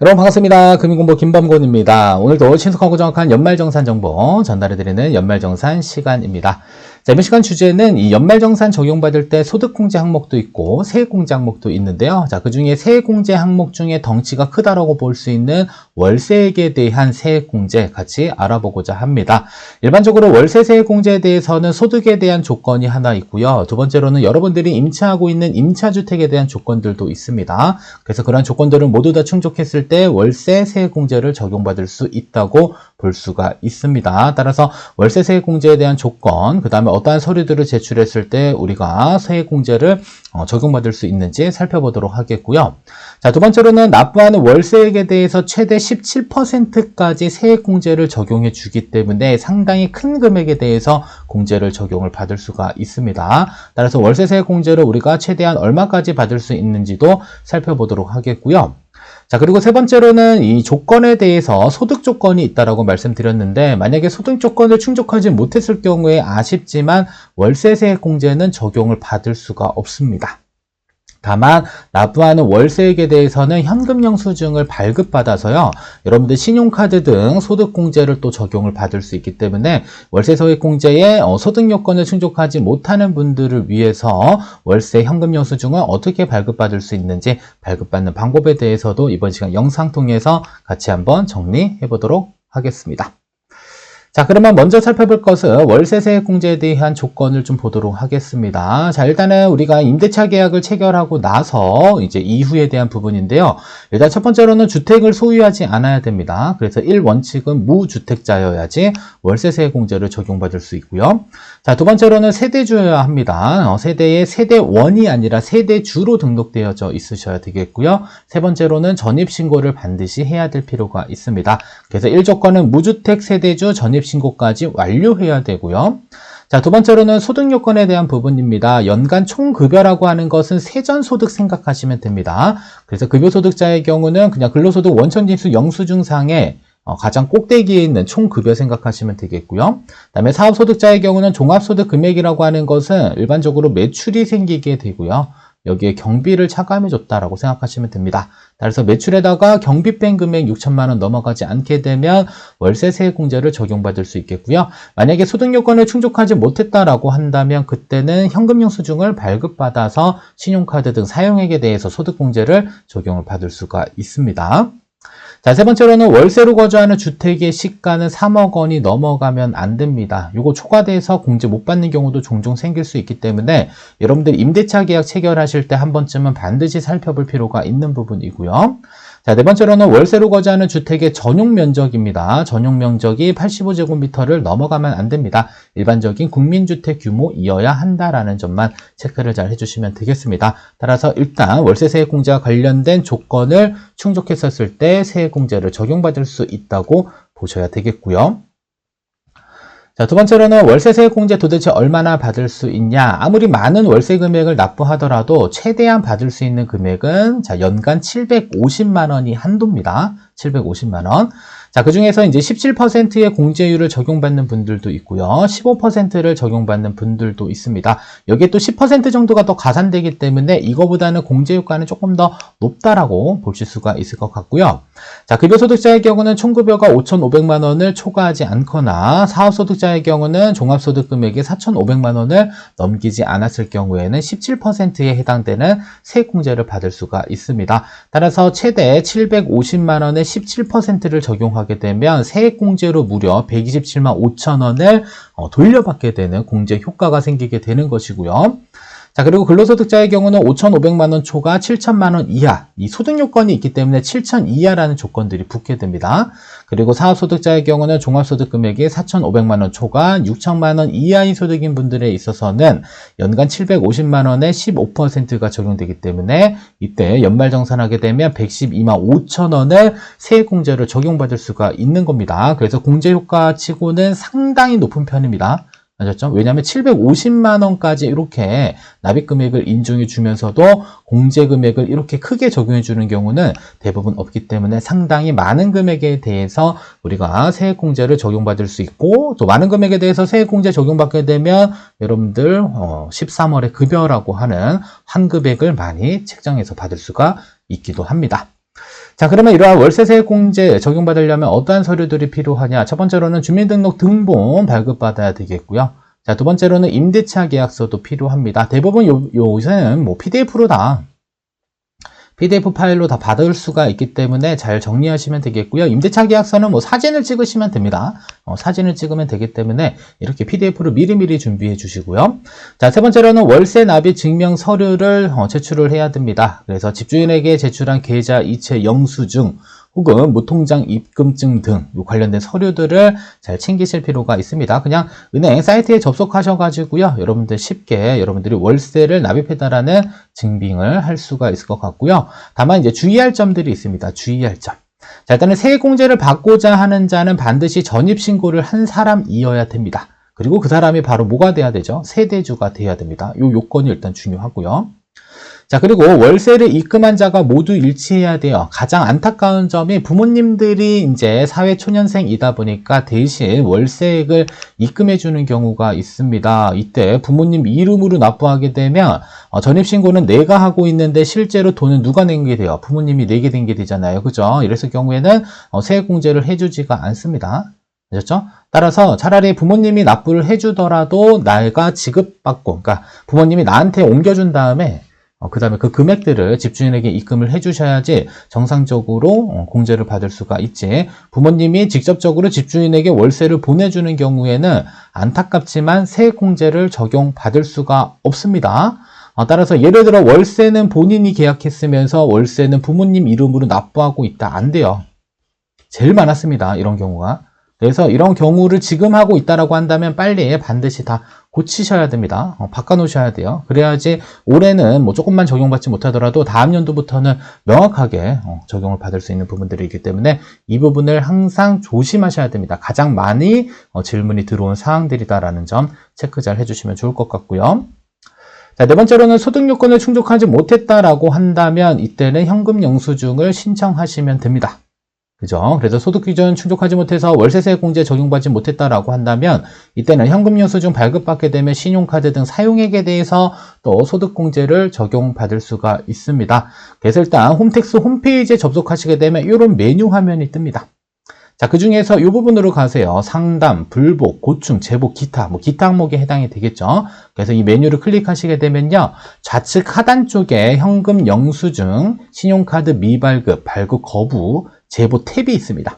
여러분 반갑습니다. 금융공부 김범곤입니다. 오늘도 신속하고 정확한 연말정산 정보 전달해드리는 연말정산 시간입니다. 자, 이번 시간 주제는 이 연말정산 적용받을 때 소득공제 항목도 있고 세액공제 항목도 있는데요. 자, 그 중에 세액공제 항목 중에 덩치가 크다라고 볼 수 있는 월세액에 대한 세액공제 같이 알아보고자 합니다. 일반적으로 월세 세액공제에 대해서는 소득에 대한 조건이 하나 있고요. 두 번째로는 여러분들이 임차하고 있는 임차주택에 대한 조건들도 있습니다. 그래서 그런 조건들을 모두 다 충족했을 때 월세 세액공제를 적용받을 수 있다고 볼 수가 있습니다. 따라서 월세 세액공제에 대한 조건, 그 다음에 어떠한 서류들을 제출했을 때 우리가 세액공제를 적용받을 수 있는지 살펴보도록 하겠고요. 자, 두 번째로는 납부하는 월세액에 대해서 최대 17%까지 세액공제를 적용해 주기 때문에 상당히 큰 금액에 대해서 공제를 적용을 받을 수가 있습니다. 따라서 월세 세액공제를 우리가 최대한 얼마까지 받을 수 있는지도 살펴보도록 하겠고요. 자, 그리고 세 번째로는 이 조건에 대해서 소득 조건이 있다라고 말씀드렸는데, 만약에 소득 조건을 충족하지 못했을 경우에 아쉽지만 월세 세액공제는 적용을 받을 수가 없습니다. 다만 납부하는 월세액에 대해서는 현금 영수증을 발급받아서요, 여러분들 신용카드 등 소득공제를 또 적용을 받을 수 있기 때문에 월세 세액공제에 소득 요건을 충족하지 못하는 분들을 위해서 월세 현금 영수증을 어떻게 발급받을 수 있는지 발급받는 방법에 대해서도 이번 시간 영상 통해서 같이 한번 정리해 보도록 하겠습니다. 자, 그러면 먼저 살펴볼 것은 월세 세액공제에 대한 조건을 좀 보도록 하겠습니다. 자, 일단은 우리가 임대차 계약을 체결하고 나서 이제 이후에 대한 부분인데요. 일단 첫 번째로는 주택을 소유하지 않아야 됩니다. 그래서 1원칙은 무주택자여야지 월세 세액공제를 적용받을 수 있고요. 자, 두 번째로는 세대주여야 합니다. 세대에 세대원이 아니라 세대주로 등록되어져 있으셔야 되겠고요. 세 번째로는 전입신고를 반드시 해야 될 필요가 있습니다. 그래서 1조건은 무주택 세대주 전입신고까지 완료해야 되고요. 자, 두 번째로는 소득 요건에 대한 부분입니다. 연간 총급여라고 하는 것은 세전소득 생각하시면 됩니다. 그래서 급여소득자의 경우는 그냥 근로소득 원천징수 영수증상에 가장 꼭대기에 있는 총급여 생각하시면 되겠고요. 그 다음에 사업소득자의 경우는 종합소득 금액이라고 하는 것은 일반적으로 매출이 생기게 되고요. 여기에 경비를 차감해줬다라고 생각하시면 됩니다. 따라서 매출에다가 경비 뺀 금액 6천만 원 넘어가지 않게 되면 월세 세액공제를 적용받을 수 있겠고요. 만약에 소득 요건을 충족하지 못했다라고 한다면 그때는 현금 영수증을 발급받아서 신용카드 등 사용액에 대해서 소득공제를 적용을 받을 수가 있습니다. 자, 세 번째로는 월세로 거주하는 주택의 시가는 3억 원이 넘어가면 안 됩니다. 요거 초과돼서 공제 못 받는 경우도 종종 생길 수 있기 때문에 여러분들 임대차 계약 체결하실 때 한 번쯤은 반드시 살펴볼 필요가 있는 부분이고요. 자, 네 번째로는 월세로 거주하는 주택의 전용 면적입니다. 전용 면적이 85제곱미터를 넘어가면 안 됩니다. 일반적인 국민주택 규모이어야 한다라는 점만 체크를 잘 해주시면 되겠습니다. 따라서 일단 월세 세액공제와 관련된 조건을 충족했었을 때 세액공제를 적용받을 수 있다고 보셔야 되겠고요. 자, 두 번째로는 월세 세액공제 도대체 얼마나 받을 수 있냐? 아무리 많은 월세 금액을 납부하더라도 최대한 받을 수 있는 금액은 자, 연간 750만 원이 한도입니다. 750만 원. 자, 그 중에서 이제 17%의 공제율을 적용받는 분들도 있고요. 15%를 적용받는 분들도 있습니다. 여기에 또 10% 정도가 더 가산되기 때문에 이거보다는 공제 효과는 조금 더 높다라고 보실 수가 있을 것 같고요. 자, 급여소득자의 경우는 총급여가 5,500만 원을 초과하지 않거나 사업소득자의 경우는 종합소득 금액이 4,500만 원을 넘기지 않았을 경우에는 17%에 해당되는 세액공제를 받을 수가 있습니다. 따라서 최대 750만 원의 17%를 적용하게 되면 세액공제로 무려 127만 5천 원을 돌려받게 되는 공제 효과가 생기게 되는 것이고요. 자, 그리고 근로소득자의 경우는 5,500만 원 초과 7천만 원 이하, 이 소득 요건이 있기 때문에 7천 이하라는 조건들이 붙게 됩니다. 그리고 사업소득자의 경우는 종합소득 금액이 4,500만 원 초과 6천만 원 이하인 소득인 분들에 있어서는 연간 750만 원의 15%가 적용되기 때문에 이때 연말정산하게 되면 112만 5천 원을 세액공제를 적용받을 수가 있는 겁니다. 그래서 공제 효과 치고는 상당히 높은 편입니다. 아셨죠? 왜냐하면 750만 원까지 이렇게 납입 금액을 인정해 주면서도 공제 금액을 이렇게 크게 적용해 주는 경우는 대부분 없기 때문에 상당히 많은 금액에 대해서 우리가 세액공제를 적용받을 수 있고, 또 많은 금액에 대해서 세액공제 적용받게 되면 여러분들 13월에 급여라고 하는 환급액을 많이 책정해서 받을 수가 있기도 합니다. 자, 그러면 이러한 월세세액공제 적용받으려면 어떠한 서류들이 필요하냐? 첫 번째로는 주민등록 등본 발급받아야 되겠고요. 자, 두 번째로는 임대차 계약서도 필요합니다. 대부분 요새는 뭐 PDF로 다 PDF 파일로 다 받을 수가 있기 때문에 잘 정리하시면 되겠고요. 임대차 계약서는 뭐 사진을 찍으시면 됩니다. 사진을 찍으면 되기 때문에 이렇게 PDF로 미리미리 준비해 주시고요. 자, 세 번째로는 월세 납입 증명 서류를 제출을 해야 됩니다. 그래서 집주인에게 제출한 계좌 이체 영수증 혹은 무통장 입금증 등 관련된 서류들을 잘 챙기실 필요가 있습니다. 그냥 은행 사이트에 접속하셔가지고요. 여러분들 쉽게 여러분들이 월세를 납입했다라는 증빙을 할 수가 있을 것 같고요. 다만 이제 주의할 점들이 있습니다. 주의할 점. 자, 일단은 세액공제를 받고자 하는 자는 반드시 전입신고를 한 사람이어야 됩니다. 그리고 그 사람이 바로 뭐가 돼야 되죠? 세대주가 돼야 됩니다. 이 요건이 일단 중요하고요. 자, 그리고 월세를 입금한 자가 모두 일치해야 돼요. 가장 안타까운 점이 부모님들이 이제 사회초년생이다 보니까 대신 월세액을 입금해주는 경우가 있습니다. 이때 부모님 이름으로 납부하게 되면 전입신고는 내가 하고 있는데 실제로 돈은 누가 내게 돼요? 부모님이 내게 된 게 되잖아요. 그죠? 이랬을 경우에는 세액공제를 해주지가 않습니다. 아셨죠? 따라서 차라리 부모님이 납부를 해주더라도 내가 지급받고, 그러니까 부모님이 나한테 옮겨준 다음에 그 다음에 그 금액들을 집주인에게 입금을 해주셔야지 정상적으로 공제를 받을 수가 있지. 부모님이 직접적으로 집주인에게 월세를 보내주는 경우에는 안타깝지만 세액공제를 적용받을 수가 없습니다. 따라서 예를 들어 월세는 본인이 계약했으면서 월세는 부모님 이름으로 납부하고 있다. 안 돼요. 제일 많았습니다. 이런 경우가. 그래서 이런 경우를 지금 하고 있다라고 한다면 빨리 반드시 다 고치셔야 됩니다. 바꿔놓으셔야 돼요. 그래야지 올해는 뭐 조금만 적용받지 못하더라도 다음 연도부터는 명확하게 적용을 받을 수 있는 부분들이 있기 때문에 이 부분을 항상 조심하셔야 됩니다. 가장 많이 질문이 들어온 사항들이다라는 점 체크 잘 해주시면 좋을 것 같고요. 자, 네 번째로는 소득 요건을 충족하지 못했다라고 한다면 이때는 현금 영수증을 신청하시면 됩니다. 그죠? 그래서 소득 기준 충족하지 못해서 월세세액 공제 적용받지 못했다라고 한다면 이때는 현금 영수증 발급받게 되면 신용카드 등 사용액에 대해서 또 소득 공제를 적용받을 수가 있습니다. 그래서 일단 홈택스 홈페이지에 접속하시게 되면 이런 메뉴 화면이 뜹니다. 자, 그 중에서 이 부분으로 가세요. 상담, 불복, 고충, 제복, 기타, 기타 항목에 해당이 되겠죠. 그래서 이 메뉴를 클릭하시게 되면요. 좌측 하단 쪽에 현금 영수증, 신용카드 미발급, 발급 거부, 제보 탭이 있습니다.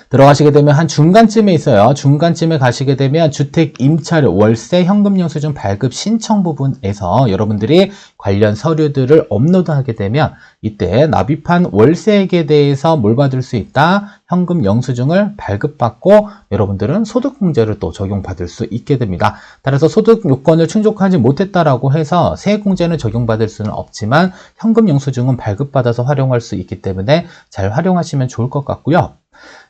들어가시게 되면 한 중간쯤에 있어요. 중간쯤에 가시게 되면 주택 임차료, 월세, 현금 영수증 발급 신청 부분에서 여러분들이 관련 서류들을 업로드하게 되면 이때 납입한 월세액에 대해서 뭘 받을 수 있다? 현금 영수증을 발급받고 여러분들은 소득공제를 또 적용받을 수 있게 됩니다. 따라서 소득 요건을 충족하지 못했다라고 해서 세액공제는 적용받을 수는 없지만 현금 영수증은 발급받아서 활용할 수 있기 때문에 잘 활용하시면 좋을 것 같고요.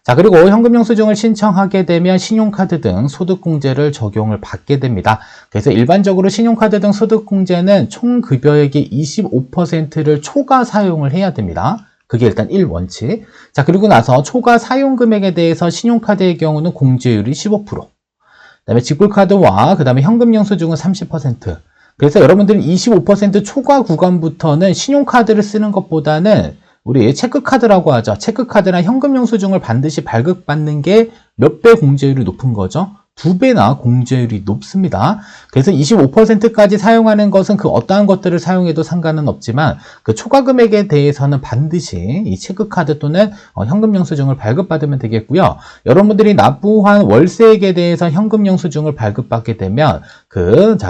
자, 그리고 현금 영수증을 신청하게 되면 신용카드 등 소득공제를 적용을 받게 됩니다. 그래서 일반적으로 신용카드 등 소득공제는 총 급여액의 25%를 초과 사용을 해야 됩니다. 그게 일단 1원칙. 자, 그리고 나서 초과 사용 금액에 대해서 신용카드의 경우는 공제율이 15%. 그다음에 직불카드와 그다음에 현금 영수증은 30%. 그래서 여러분들은 25% 초과 구간부터는 신용카드를 쓰는 것보다는 우리 체크카드라고 하죠. 체크카드나 현금 영수증을 반드시 발급받는 게 몇 배 공제율이 높은 거죠? 2배나 공제율이 높습니다. 그래서 25%까지 사용하는 것은 그 어떠한 것들을 사용해도 상관은 없지만 그 초과 금액에 대해서는 반드시 이 체크카드 또는 현금 영수증을 발급받으면 되겠고요. 여러분들이 납부한 월세액에 대해서 현금 영수증을 발급받게 되면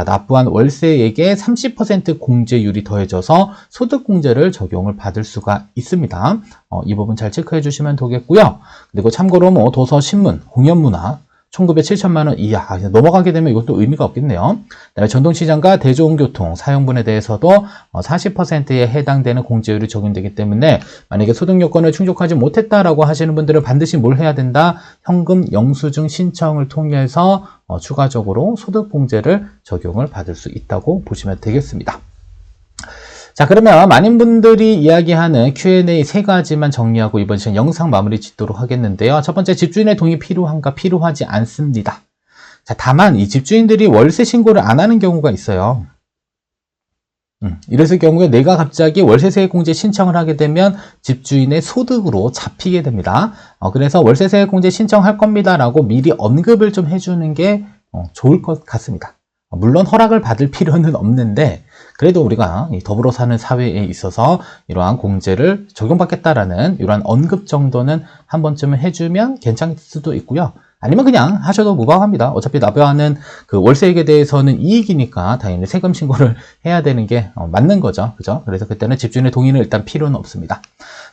납부한 월세액에 30% 공제율이 더해져서 소득공제를 적용을 받을 수가 있습니다. 이 부분 잘 체크해 주시면 되겠고요. 그리고 참고로 도서, 신문, 공연문화 총급여 7천만 원 이하 넘어가게 되면 이것도 의미가 없겠네요. 그다음에 전동시장과 대중교통 사용분에 대해서도 40%에 해당되는 공제율이 적용되기 때문에 만약에 소득 요건을 충족하지 못했다라고 하시는 분들은 반드시 뭘 해야 된다? 현금 영수증 신청을 통해서 추가적으로 소득 공제를 적용을 받을 수 있다고 보시면 되겠습니다. 자, 그러면 많은 분들이 이야기하는 Q&A 세 가지만 정리하고 이번 시간 영상 마무리 짓도록 하겠는데요. 첫 번째, 집주인의 동의 필요한가? 필요하지 않습니다. 자, 다만 이 집주인들이 월세 신고를 안 하는 경우가 있어요. 이랬을 경우에 내가 갑자기 월세세액공제 신청을 하게 되면 집주인의 소득으로 잡히게 됩니다. 그래서 월세세액공제 신청할 겁니다라고 미리 언급을 좀 해주는 게 좋을 것 같습니다. 물론 허락을 받을 필요는 없는데 그래도 우리가 더불어 사는 사회에 있어서 이러한 공제를 적용받겠다라는 이러한 언급 정도는 한 번쯤은 해주면 괜찮을 수도 있고요. 아니면 그냥 하셔도 무방합니다. 어차피 납부하는 그 월세액에 대해서는 이익이니까 당연히 세금 신고를 해야 되는 게 맞는 거죠. 그죠? 그래서 그때는 집주인의 동의는 일단 필요는 없습니다.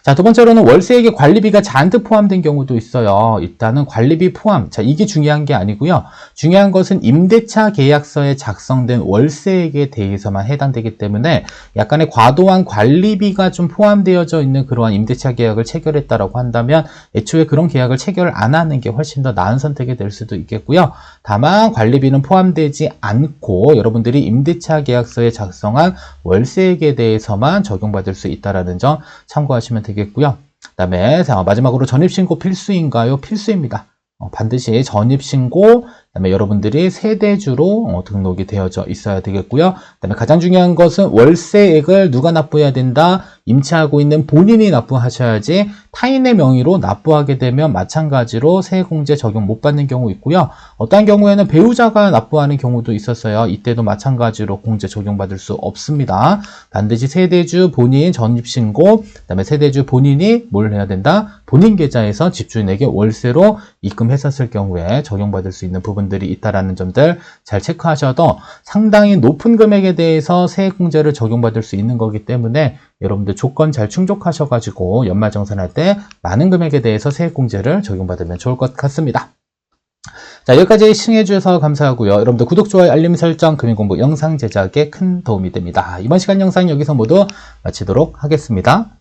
자, 두 번째로는 월세액에 관리비가 잔뜩 포함된 경우도 있어요. 일단은 관리비 포함. 자, 이게 중요한 게 아니고요. 중요한 것은 임대차 계약서에 작성된 월세액에 대해서만 해당되기 때문에 약간의 과도한 관리비가 좀 포함되어져 있는 그러한 임대차 계약을 체결했다라고 한다면 애초에 그런 계약을 체결 안 하는 게 훨씬 더 나은 선택이 될 수도 있겠고요. 다만 관리비는 포함되지 않고 여러분들이 임대차 계약서에 작성한 월세액에 대해서만 적용받을 수 있다는 점 참고하시면 되겠고요. 그다음에 마지막으로 전입신고 필수인가요? 필수입니다. 반드시 전입신고, 그다음에 여러분들이 세대주로 등록이 되어져 있어야 되겠고요. 그다음에 가장 중요한 것은 월세액을 누가 납부해야 된다? 임차하고 있는 본인이 납부하셔야지 타인의 명의로 납부하게 되면 마찬가지로 세액공제 적용 못 받는 경우 있고요. 어떤 경우에는 배우자가 납부하는 경우도 있었어요. 이때도 마찬가지로 공제 적용받을 수 없습니다. 반드시 세대주 본인 전입신고, 그다음에 세대주 본인이 뭘 해야 된다? 본인 계좌에서 집주인에게 월세로 입금했었을 경우에 적용받을 수 있는 부분들이 있다라는 점들 잘 체크하셔도 상당히 높은 금액에 대해서 세액공제를 적용받을 수 있는 거기 때문에 여러분들 조건 잘 충족하셔가지고 연말정산할 때 많은 금액에 대해서 세액공제를 적용받으면 좋을 것 같습니다. 자, 여기까지 시청해주셔서 감사하고요. 여러분들 구독, 좋아요, 알림 설정, 금융공부 영상 제작에 큰 도움이 됩니다. 이번 시간 영상 여기서 모두 마치도록 하겠습니다.